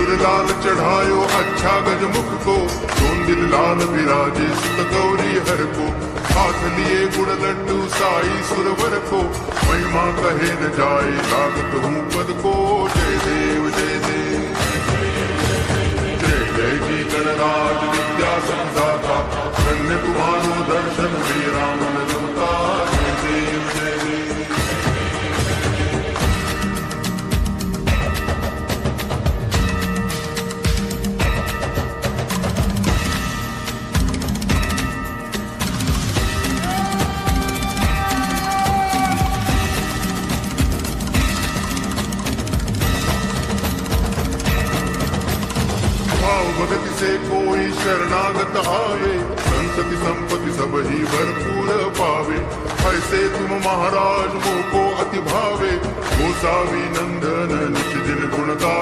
सिंदूर लाल चढ़ायो अच्छा गजमुख को, सोन दिल लाल विराजे सुत गौरी हर को, हाथ लिए गुड़ लड्डू साई सुरवर को, महिमा कहे न जाए लागत हूँ पद को। जय देव जय देव जय जय जी गणराज विद्या संदाता, धन्य तुम्हारो दर्शन मेरा मन रमता। जय देव जय देव भगति से कोई शरणागत आवे, संतति संपत्ति सब ही भरपूर पावे। ऐसे तुम महाराज मोको अति भावे, गोसावी नंदन निज दिन गुण गावे।